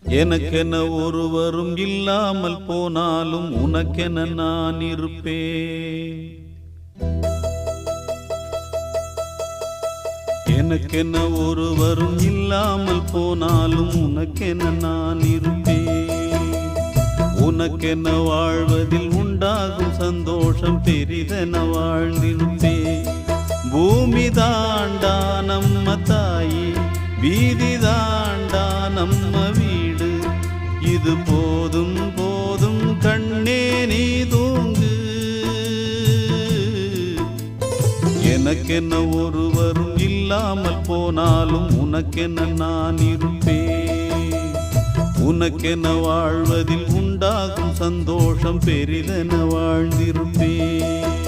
எனக்கென ஒருவரும் இல்லாமல் போனாலும் உனக்கென நான் இருப்பேன். எனக்கென ஒருவரும் இல்லாமல் போனாலும் உனக்கென நான் இருப்பேன். உனக்கென வாழ்வதில் உண்டாகும் சந்தோஷம் பெரிதென வாழ்ந்திருப்பேன். பூமி தாண்டா நம்ம தாயி, வீதி தாண்டா நம்ம வீடு. இது போதும் போதும் கண்ணே நீ தூங்கு. எனக்கென ஒருவரும் இல்லாமல் போனாலும் உனக்கென நான் இருப்பேன். உனக்கென வாழ்வதில் உண்டாகும் சந்தோஷம் பெரிதென வாழ்ந்திருப்பேன்.